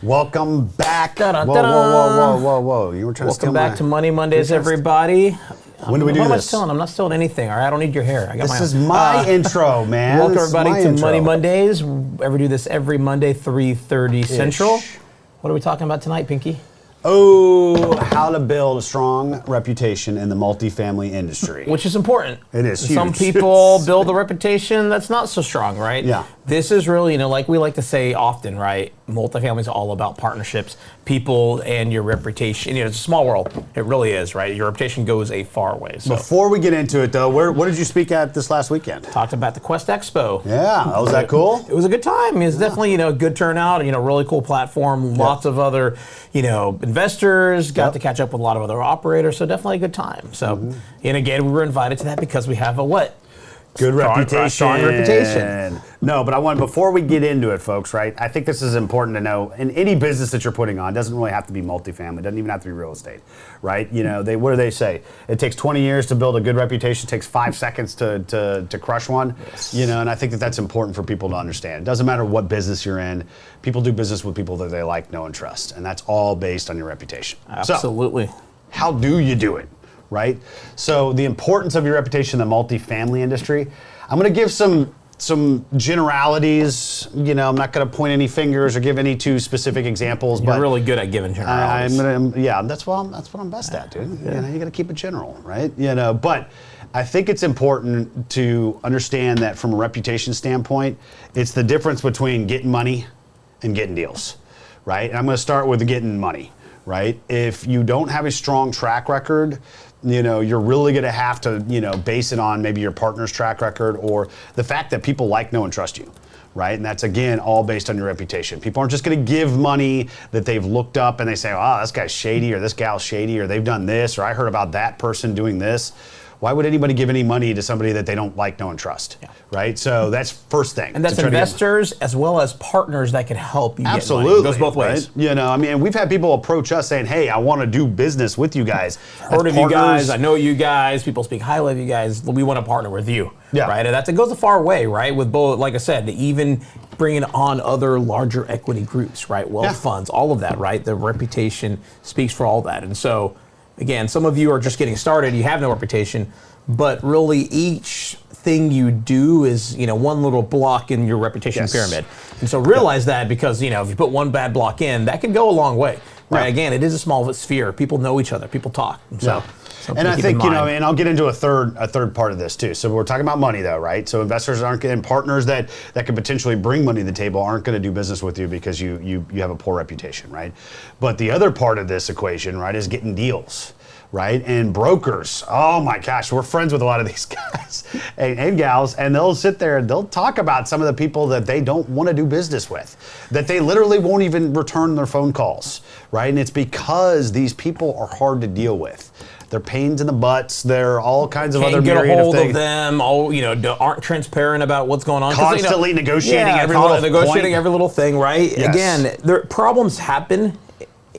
Welcome back. Da-da, Whoa, da-da. whoa, whoa, whoa, whoa, whoa. You were trying to steal Welcome back to Money Mondays, everybody. When do we do what this? Am I stealing? I'm not stealing anything, all right? I don't need your hair. I got This is my intro, man. Welcome, This is everybody, my to intro. Money Mondays. We do this every Monday, 3:30 Central. What are we talking about tonight, Pinky? Oh, how to build a strong reputation in the multifamily industry. Which is important. It is Some huge. people build a reputation that's not so strong, right? Yeah. This is really, like we like to say often, right? Multifamily is all about partnerships, people, and your reputation. It's a small world. It really is, right? Your reputation goes a far way. So Before we get into it, though, what did you speak at this last weekend? talked about the Quest Expo. Yeah, was that cool? It was a good time. It's definitely, a good turnout, really cool platform. Lots of other, investors, got to catch up with a lot of other operators. So definitely a good time. So, and again, we were invited to that because we have a what? Good reputation. Strong reputation. No, but before we get into it, folks, right? I think this is important to know. In any business that you're putting on, it doesn't really have to be multifamily. It doesn't even have to be real estate, right? What do they say? It takes 20 years to build a good reputation. It takes 5 seconds to crush one. Yes. And I think that's important for people to understand. It doesn't matter what business you're in. People do business with people that they like, know, and trust, and that's all based on your reputation. Absolutely. So, how do you do it? Right? So the importance of your reputation in the multifamily industry, I'm going to give some generalities. I'm not going to point any fingers or give any too specific examples. You're really good at giving generalities. That's what I'm best at, dude. You got to keep it general, right? But I think it's important to understand that from a reputation standpoint, it's the difference between getting money and getting deals, right? And I'm going to start with getting money, right? If you don't have a strong track record, you're really going to have to, base it on maybe your partner's track record or the fact that people like, know, and trust you, right? And that's, again, all based on your reputation. People aren't just going to give money that they've looked up and they say, oh, this guy's shady or this gal's shady or they've done this or I heard about that person doing this. Why would anybody give any money to somebody that they don't like, know, and trust, right? So that's first thing. And that's investors as well as partners that can help you Absolutely. Get money. It goes both ways. Right? We've had people approach us saying, hey, I want to do business with you guys. Heard of you guys, I know you guys, people speak highly of you guys, we want to partner with you, right? And it goes a far way, right? With both, like I said, even bringing on other larger equity groups, right? Wealth funds, all of that, right? The reputation speaks for all that. And so, again, some of you are just getting started, you have no reputation, but really each thing you do is, one little block in your reputation pyramid. And so realize that because, if you put one bad block in, that can go a long way, right? Again, it is a small sphere. People know each other, people talk. So, and I think, and I'll get into a third part of this too. So we're talking about money though, right? So investors and partners that could potentially bring money to the table aren't going to do business with you because you have a poor reputation, right? But the other part of this equation, right, is getting deals. Right? And brokers, oh my gosh, we're friends with a lot of these guys and gals, and they'll sit there and they'll talk about some of the people that they don't want to do business with, that they literally won't even return their phone calls, right? And it's because these people are hard to deal with. They're pains in the butts. They're all kinds of other myriad of things. Can't get a hold of them. Aren't transparent about what's going on. Constantly negotiating every little thing, right? Yes. Again, problems happen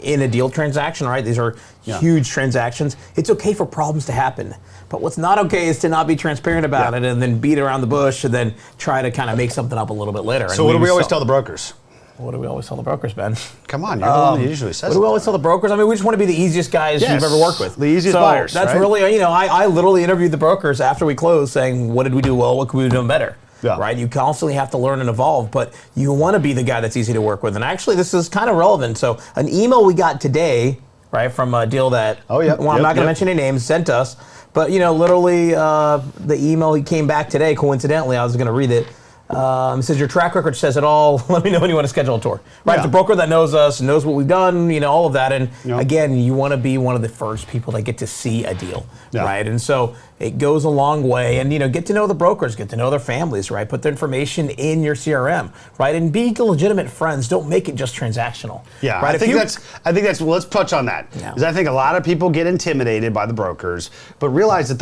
in a deal transaction, right? These are huge transactions. It's okay for problems to happen. But what's not okay is to not be transparent about it and then beat around the bush and then try to kind of make something up a little bit later. So what do we always tell the brokers? What do we always tell the brokers, Ben? Come on, you're the one that usually says What do we always tell the brokers? We just want to be the easiest guys you've ever worked with. The easiest buyers, that's right? really, I literally interviewed the brokers after we closed saying, what did we do well? What could we have done better? Yeah. Right? You constantly have to learn and evolve, but you want to be the guy that's easy to work with. And actually, this is kind of relevant. So an email we got today, right, from a deal that, I'm not going to mention any names, sent us. But, literally, the email came back today, coincidentally, I was going to read it. It says, your track record says it all. Let me know when you want to schedule a tour. Right? The broker that knows us, knows what we've done, all of that. And again, you want to be one of the first people that get to see a deal, right? And so it goes a long way. And, get to know the brokers, get to know their families, right? Put their information in your CRM, right? And be legitimate friends. Don't make it just transactional. Yeah, right? I think that's, well, let's touch on that. Because I think a lot of people get intimidated by the brokers, but realize that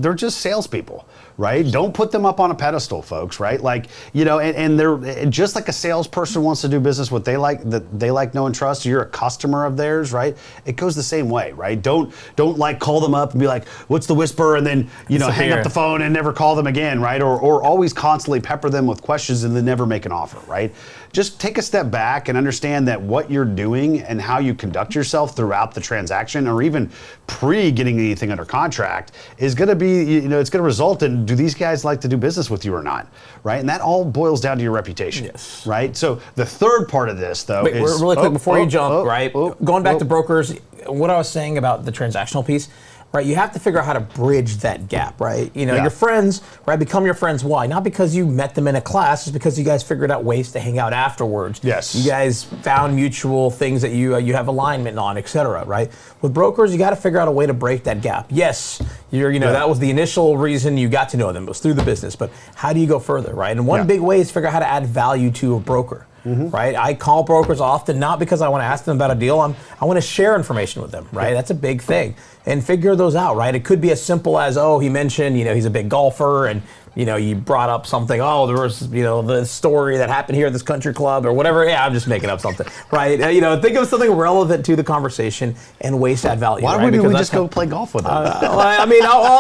they're just salespeople, right? Don't put them up on a pedestal, folks, right? And they're just like a salesperson wants to do business with they like, know, and trust. You're a customer of theirs, right? It goes the same way, right? Don't call them up and be like, what's the whisper? And then, hang up the phone and never call them again, right? Or always constantly pepper them with questions and then never make an offer, right? just take a step back and understand that what you're doing and how you conduct yourself throughout the transaction, or even pre getting anything under contract, is going to be, it's going to result in, do these guys like to do business with you or not, right? And that all boils down to your reputation, right? So the third part of this, though, is really quick before you jump, right? Going back to brokers, what I was saying about the transactional piece. Right, you have to figure out how to bridge that gap, right? Your friends, right, become your friends. Why? Not because you met them in a class, it's because you guys figured out ways to hang out afterwards. Yes. You guys found mutual things that you have alignment on, et cetera, right? With brokers, you got to figure out a way to break that gap. Yes, that was the initial reason you got to know them. It was through the business, but how do you go further, right? And one big way is figure out how to add value to a broker. Right, I call brokers often not because I want to ask them about a deal. I want to share information with them. Right, that's a big thing, and figure those out. Right, it could be as simple as, he mentioned, he's a big golfer, and you brought up something. Oh, there was the story that happened here at this country club or whatever. Yeah, I'm just making up something. Right, think of something relevant to the conversation and ways to add value. Why wouldn't we just go play golf with him? I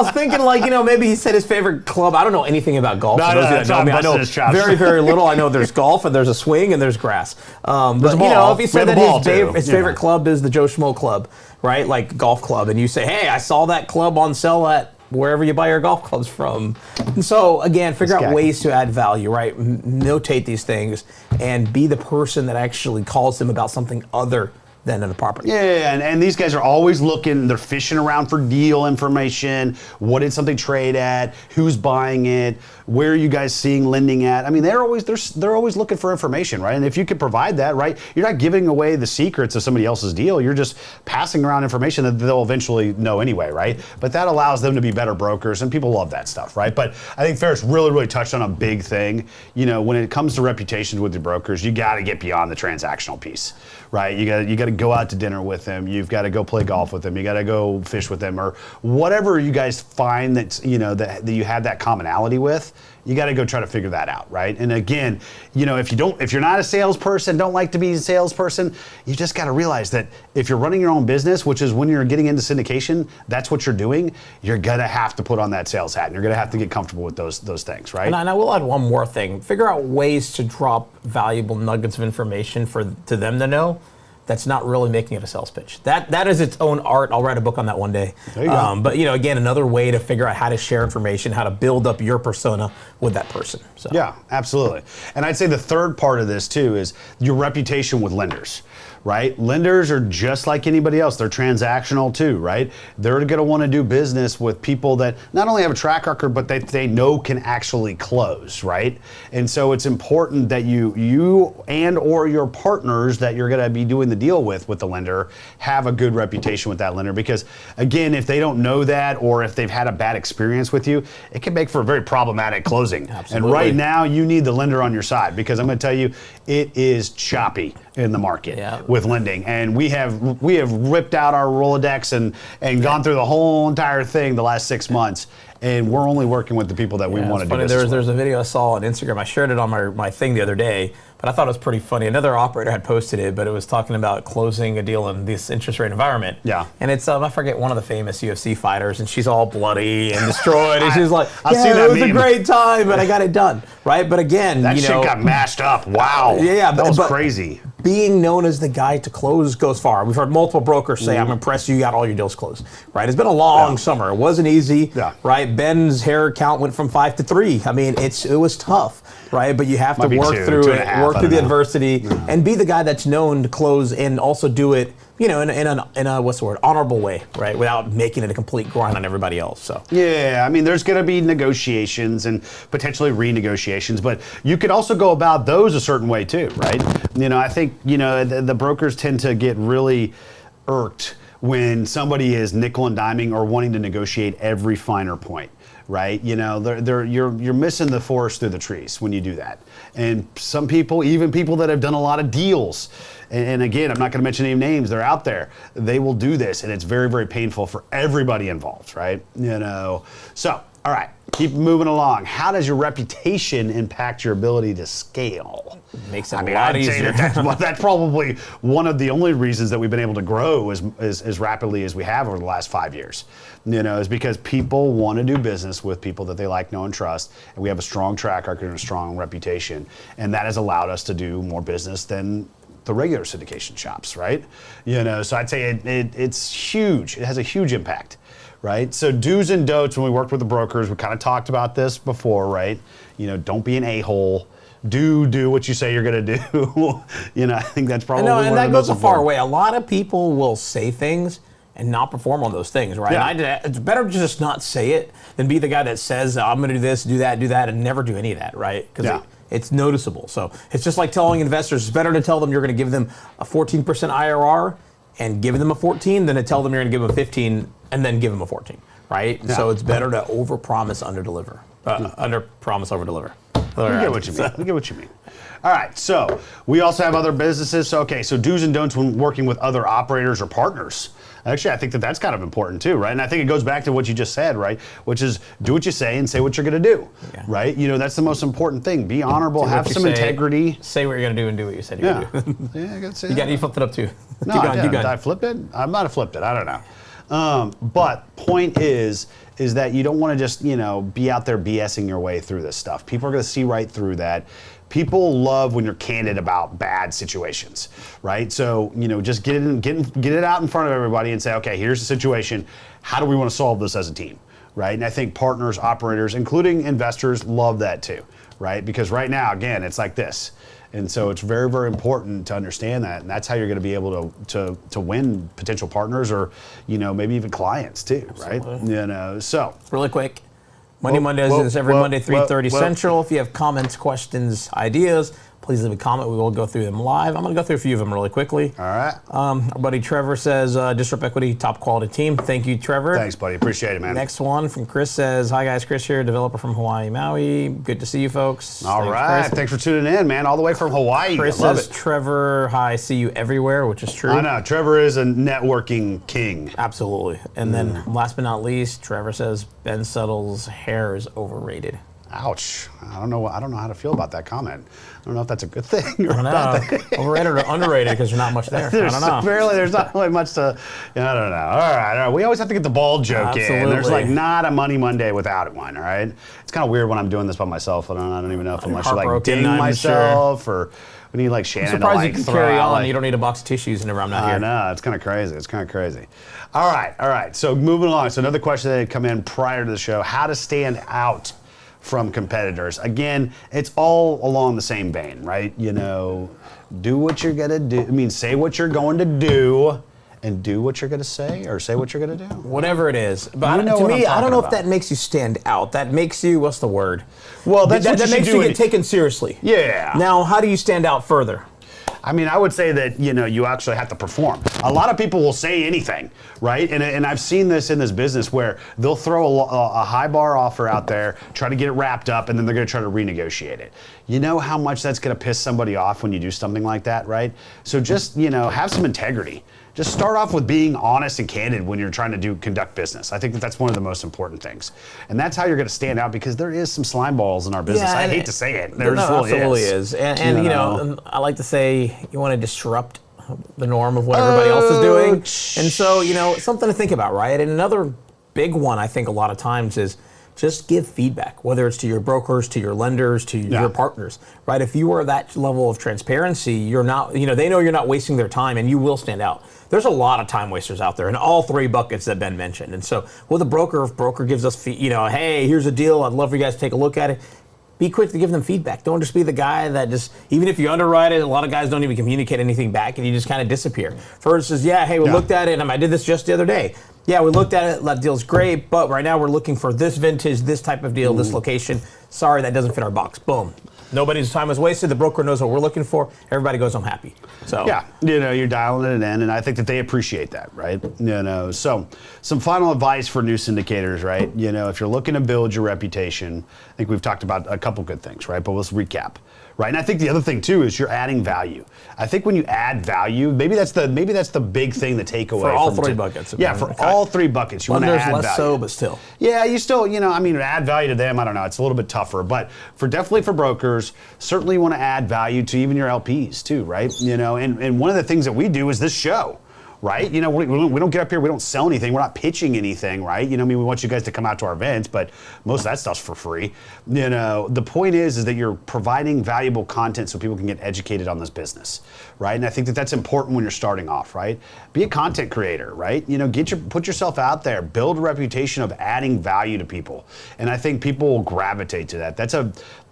was thinking maybe he said his favorite club. I don't know anything about golf. No, I know very, very little. I know there's golf and there's a swing and there's grass. If he said that his favorite club is the Joe Schmo Club, right? Like golf club, and you say, hey, I saw that club on sale at wherever you buy your golf clubs from. And so again, figure out ways to add value, right? Notate these things and be the person that actually calls them about something other than an apartment. Yeah, and these guys are always looking, they're fishing around for deal information. What did something trade at? Who's buying it? Where are you guys seeing lending at? I mean, they're always looking for information, right? And if you can provide that, right, you're not giving away the secrets of somebody else's deal. You're just passing around information that they'll eventually know anyway, right? But that allows them to be better brokers, and people love that stuff, right? But I think Ferris really, really touched on a big thing. When it comes to reputations with your brokers, you got to get beyond the transactional piece, right? You got to go out to dinner with them. You've got to go play golf with them. You got to go fish with them, or whatever you guys find that that you have that commonality with. You got to go try to figure that out, right? And again, if you're not a salesperson, don't like to be a salesperson, you just got to realize that if you're running your own business, which is when you're getting into syndication, that's what you're doing. You're gonna have to put on that sales hat, and you're gonna have to get comfortable with those things, right? And I will add one more thing: figure out ways to drop valuable nuggets of information to them to know. That's not really making it a sales pitch. That is its own art. I'll write a book on that one day. There you go. But again, another way to figure out how to share information, how to build up your persona with that person. So. Yeah, absolutely. And I'd say the third part of this too is your reputation with lenders. Right? Lenders are just like anybody else. They're transactional too, right? They're going to want to do business with people that not only have a track record, but that they know can actually close, right? And so it's important that you and or your partners that you're going to be doing the deal with the lender have a good reputation with that lender, because again, if they don't know that, or if they've had a bad experience with you, it can make for a very problematic closing. Absolutely. And right now you need the lender on your side, because I'm going to tell you, it is choppy in the market with lending, and we have ripped out our Rolodex and gone through the whole entire thing the last 6 months, and we're only working with the people that we want to do business with. There's a video I saw on Instagram. I shared it on my thing the other day, but I thought it was pretty funny. Another operator had posted it, but it was talking about closing a deal in this interest rate environment. Yeah. And it's I forget, one of the famous UFC fighters, and she's all bloody and destroyed, and she's like, it was a great time, but I got it done, right? But again, that shit got mashed up. Wow. That was crazy. Being known as the guy to close goes far. We've heard multiple brokers say, I'm impressed you got all your deals closed, right? It's been a long summer. It wasn't easy, right? Ben's hair count went from 5 to 3. I mean, it was tough, right? But you have to work through it, work through the adversity, and be the guy that's known to close, and also do it, in a what's the word, honorable way, right? Without making it a complete grind on everybody else. So yeah, I mean, there's going to be negotiations and potentially renegotiations, but you could also go about those a certain way too, right? I think the brokers tend to get really irked when somebody is nickel and diming or wanting to negotiate every finer point. Right, you're missing the forest through the trees when you do that. And some people, even people that have done a lot of deals, and again, I'm not going to mention any names, they're out there, they will do this, and it's very, very painful for everybody involved, right? So All right, keep moving along. How does your reputation impact your ability to scale? Makes it a lot easier. That's probably one of the only reasons that we've been able to grow as rapidly as we have over the last 5 years. Is because people want to do business with people that they like, know, and trust, and we have a strong track record and a strong reputation, and that has allowed us to do more business than the regular syndication shops, right? So I'd say it's huge. It has a huge impact, right? So do's and don'ts when we worked with the brokers, we kind of talked about this before, right? Don't be an a-hole. Do what you say you're going to do. I think that's probably one of the most important. And that goes a far way. A lot of people will say things and not perform on those things, right? Yeah. It's better to just not say it than be the guy that says, I'm going to do this, do that, and never do any of that, right? Because it's noticeable. So it's just like telling investors, it's better to tell them you're going to give them a 14% IRR and give them a 14 than to tell them you're going to give them a 15 and then give them a 14, right? Yeah. So it's better to overpromise, underdeliver. Underpromise, overdeliver. We get what you mean. We get what you mean. All right, so we also have other businesses. So do's and don'ts when working with other operators or partners. Actually, I think that's kind of important too, right? And I think it goes back to what you just said, right? Which is do what you say and say what you're going to do, right? That's the most important thing. Be honorable, have some integrity. Say what you're going to do and do what you said you're going to do. Yeah, I got to say that. You flipped it up too. No, did I flip it? I might have flipped it. I don't know. But point is that you don't want to just, be out there BSing your way through this stuff. People are going to see right through that. People love when you're candid about bad situations, right? So, just get it out in front of everybody and say, okay, here's the situation. How do we want to solve this as a team, right? And I think partners, operators, including investors, love that too, right? Because right now, again, it's like this. And so it's very, very important to understand that. And that's how you're going to be able to win potential partners or, maybe even clients too, right? Absolutely. So. Really quick. Mondays is every Monday, 3:30 Central. If you have comments, questions, ideas, please leave a comment. We will go through them live. I'm going to go through a few of them really quickly. All right. Our buddy Trevor says, Disrupt Equity, top quality team. Thank you, Trevor. Thanks, buddy. Appreciate it, man. Next one from Chris says, hi, guys. Chris here, developer from Hawaii, Maui. Good to see you, folks. All right. Thanks for tuning in, man. All the way from Hawaii. Chris I love says, it. Trevor, hi, see you everywhere, which is true. I know. Trevor is a networking king. Absolutely. And then last but not least, Trevor says, Ben Suttle's hair is overrated. Ouch. I don't know how to feel about that comment. I don't know if that's a good thing or a bad thing. Overrated or underrated because there's not much there. I don't know. Apparently there's not really much to, I don't know. All right. We always have to get the ball joke in. There's not a Money Monday without one, all right? It's kind of weird when I'm doing this by myself. I don't even know if I'm like ding myself or we need like Shannon to like you can carry on. You don't need a box of tissues whenever I'm not here. I know. It's kind of crazy. All right. So moving along. So another question that had come in prior to the show, how to stand out from competitors. Again, it's all along the same vein, right? Do what you're gonna do. Say what you're going to do and do what you're gonna say or say what you're gonna do. Whatever it is. But to me, I don't know if that makes you stand out. That makes you, what's the word? Well, that makes you get taken seriously. Yeah. Now, how do you stand out further? I would say that, you actually have to perform. A lot of people will say anything, right? And I've seen this in this business where they'll throw a high bar offer out there, try to get it wrapped up, and then they're going to try to renegotiate it. You know how much that's going to piss somebody off when you do something like that, right? So just, have some integrity. Just start off with being honest and candid when you're trying to conduct business. I think that's one of the most important things. And that's how you're going to stand out because there is some slime balls in our business. I hate to say it. There absolutely is. And I like to say you want to disrupt the norm of what everybody else is doing. And so, something to think about, right? And another big one I think a lot of times is just give feedback, whether it's to your brokers, to your lenders, to your partners, right? If you are that level of transparency, you're not, they know you're not wasting their time and you will stand out. There's a lot of time wasters out there in all three buckets that Ben mentioned. And so with a broker, if broker gives us, hey, here's a deal, I'd love for you guys to take a look at it. Be quick to give them feedback. Don't just be the guy that even if you underwrite it, a lot of guys don't even communicate anything back and you just kind of disappear. First is, we looked at it and I did this just the other day. Yeah, we looked at it, that deal's great, but right now we're looking for this vintage, this type of deal, this location. Sorry, that doesn't fit our box. Boom. Nobody's time was wasted. The broker knows what we're looking for. Everybody goes home happy. So yeah, you're dialing it in, and I think that they appreciate that, right? So some final advice for new syndicators, right? If you're looking to build your reputation, I think we've talked about a couple good things, right? But let's recap, right? And I think the other thing too is you're adding value. I think when you add value, maybe that's the big thing to take away For all three buckets. Yeah, for all three buckets, you want to add value. Less so, but still. Yeah, you still, add value to them. I don't know. It's a little bit tougher, but definitely for brokers, certainly you want to add value to even your LPs too, right? And one of the things that we do is this show. Right? We don't get up here, we don't sell anything, we're not pitching anything, right? We want you guys to come out to our events, but most of that stuff's for free. The point is that you're providing valuable content so people can get educated on this business, right? And I think that that's important when you're starting off, right? Be a content creator, right? Put yourself out there, build a reputation of adding value to people. And I think people will gravitate to that. That's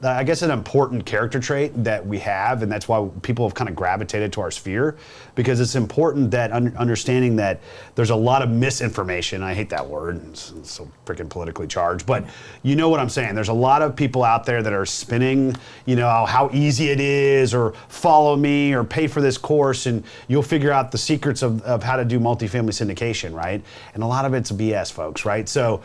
I guess an important character trait that we have, and that's why people have kind of gravitated to our sphere, because it's important that understanding that there's a lot of misinformation. I hate that word, it's so freaking politically charged, but you know what I'm saying. There's a lot of people out there that are spinning, how easy it is, or follow me, or pay for this course, and you'll figure out the secrets of how to do multifamily syndication, right? And a lot of it's BS, folks, right? So,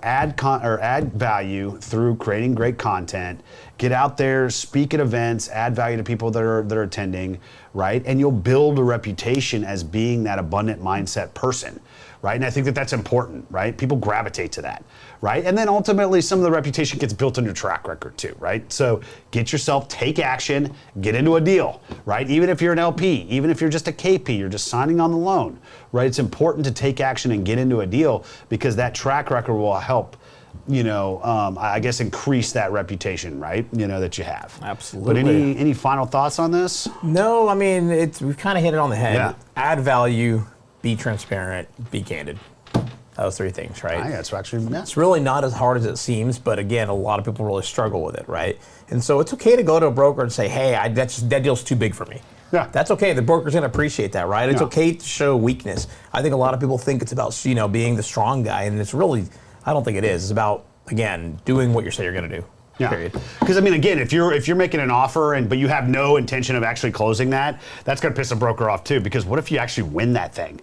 add value through creating great content. Get out there, speak at events, add value to people that are attending, right? And you'll build a reputation as being that abundant mindset person, right? And I think that that's important, right? People gravitate to that, right? And then ultimately some of the reputation gets built on your track record too, right? So take action, get into a deal, right? Even if you're an LP, even if you're just a KP, you're just signing on the loan, right? It's important to take action and get into a deal, because that track record will help I guess increase that reputation, right? That you have. Absolutely. But any final thoughts on this? No, we've kind of hit it on the head. Yeah. Add value, be transparent, be candid. Those three things, right? That's actually, yeah. It's really not as hard as it seems, but again, a lot of people really struggle with it, right? And so it's okay to go to a broker and say, hey, that deal's too big for me. Yeah. That's okay. The broker's going to appreciate that, right? It's okay to show weakness. I think a lot of people think it's about, being the strong guy, and it's really, I don't think it is. It's about, again, doing what you say you're going to do. Yeah. Period. Because again, if you're making an offer but you have no intention of actually closing that, that's going to piss a broker off too. Because what if you actually win that thing?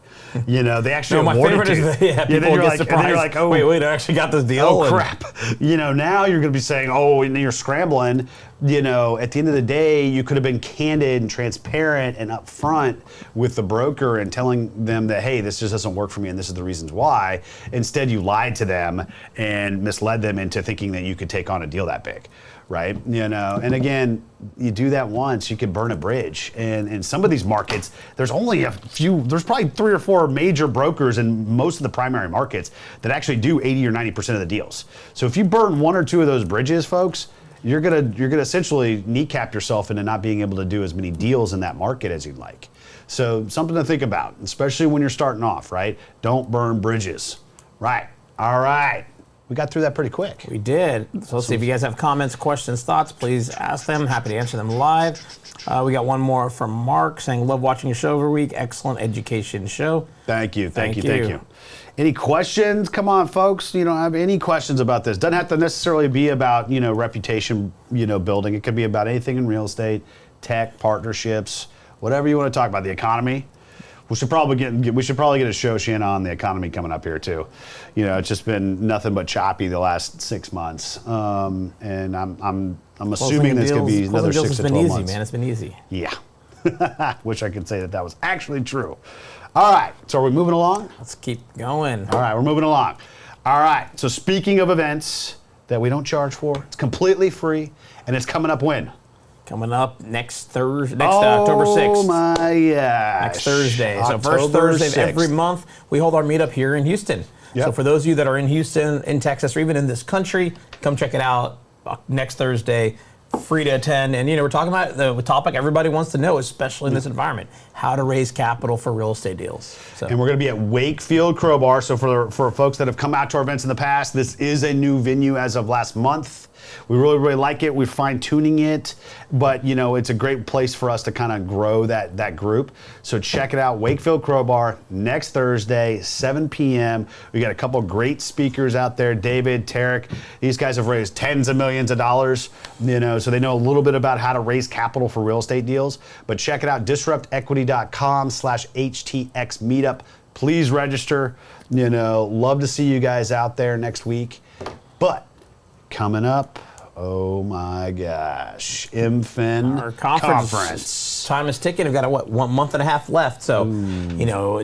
They actually award it to you. People get surprised. And then you're like, oh, wait, I actually got this deal. Oh crap! Now you're going to be saying, oh, and then you're scrambling. At the end of the day, you could have been candid and transparent and upfront with the broker and telling them that, hey, this just doesn't work for me and this is the reasons why. Instead, you lied to them and misled them into thinking that you could take on a deal that big, right? And again, you do that once, you could burn a bridge. And in some of these markets, there's probably 3 or 4 major brokers in most of the primary markets that actually do 80 or 90% of the deals. So if you burn 1 or 2 of those bridges, folks, you're gonna essentially kneecap yourself into not being able to do as many deals in that market as you'd like. So something to think about, especially when you're starting off, right? Don't burn bridges. Right. All right. We got through that pretty quick. We did. So let's see if you guys have comments, questions, thoughts. Please ask them. Happy to answer them live. We got one more from Mark saying, love watching your show every week. Excellent education show. Thank you. Any questions? Come on, folks. Have any questions about this? Doesn't have to necessarily be about, reputation, building. It could be about anything in real estate, tech, partnerships, whatever you want to talk about. The economy. We should probably get a show, Shanna, on the economy coming up here too. It's just been nothing but choppy the last 6 months, and I'm assuming it's going to be another 6 to 12 months. It's been easy, man. It's been easy. Yeah. Wish I could say that was actually true. All right. So are we moving along? Let's keep going. All right. We're moving along. All right. So speaking of events that we don't charge for, it's completely free, and it's coming up when? Coming up next Thursday, October 6th. Oh my gosh. Next Thursday. October So first Thursday of 6th. every month, we hold our meetup here in Houston. Yep. So for those of you that are in Houston, in Texas, or even in this country, come check it out next Thursday. Free to attend. And we're talking about the topic everybody wants to know, especially in this environment, how to raise capital for real estate deals. So. And we're going to be at Wakefield Crowbar. So for folks that have come out to our events in the past, this is a new venue as of last month. We really, really like it. We're fine-tuning it, but it's a great place for us to kind of grow that group. So check it out, Wakefield Crowbar, next Thursday, 7 p.m. We got a couple of great speakers out there, David, Tarek. These guys have raised tens of millions of dollars, so they know a little bit about how to raise capital for real estate deals. But check it out, disruptequity.com/HTX meetup. Please register. Love to see you guys out there next week. But coming up, Oh my gosh. MFin Our conference. Time is ticking. We've got, 1 month and a half left. So,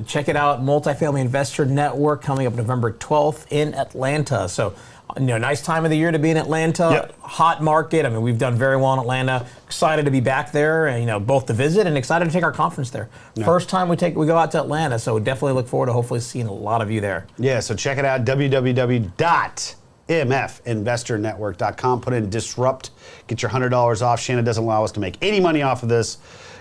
check it out. Multifamily Investor Network coming up November 12th in Atlanta. So, nice time of the year to be in Atlanta. Yep. Hot market. I mean, we've done very well in Atlanta. Excited to be back there, and both to visit and excited to take our conference there. Yeah. First time we go out to Atlanta, so definitely look forward to hopefully seeing a lot of you there. Yeah, so check it out, www.mfinvestornetwork.com. Put in disrupt, get your $100 off. Shannon doesn't allow us to make any money off of this.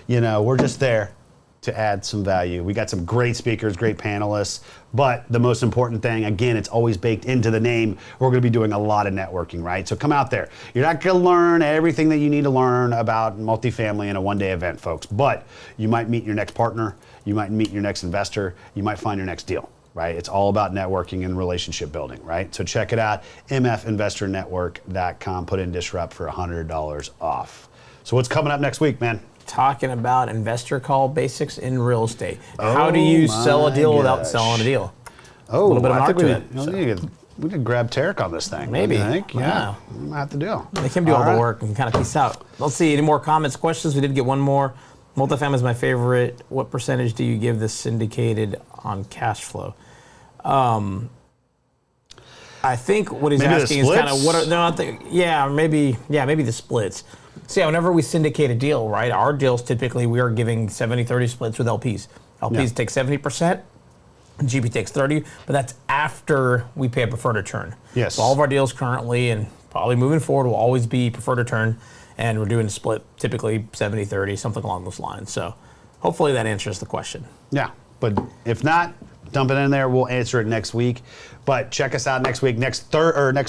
We're just there to add some value. We got some great speakers, great panelists, but the most important thing, again, it's always baked into the name. We're going to be doing a lot of networking, right? So come out there. You're not going to learn everything that you need to learn about multifamily in a one-day event, folks, but you might meet your next partner, you might meet your next investor, you might find your next deal, right? It's all about networking and relationship building, right? So check it out, mfinvestornetwork.com. Put in disrupt for $100 off. So what's coming up next week, man? Talking about investor call basics in real estate. How do you sell a deal without selling a deal? Oh, a little bit of an art to it. We could grab Tarek on this thing. Maybe. I think. Yeah. We might have to do. They can do all the work and kind of piece out. Let's see. Any more comments, questions? We did get one more. Multifamily is my favorite. What percentage do you give the syndicated on cash flow? I think what he's asking is kind of what are maybe the splits. See, whenever we syndicate a deal, right, our deals typically we are giving 70-30 splits with LPs. LPs take 70%, GP takes 30%, but that's after we pay a preferred return. Yes. So all of our deals currently and probably moving forward will always be preferred return, and we're doing a split typically 70-30, something along those lines. So hopefully that answers the question. Yeah, but if not, dump it in there. We'll answer it next week. But check us out next week, next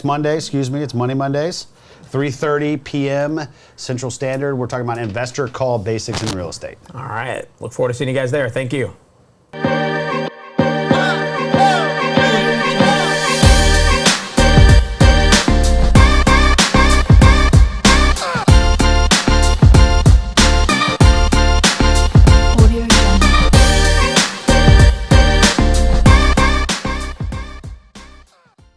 Monday, it's Mondays. 3:30 p.m. Central Standard. We're talking about investor call basics in real estate. All right. Look forward to seeing you guys there. Thank you.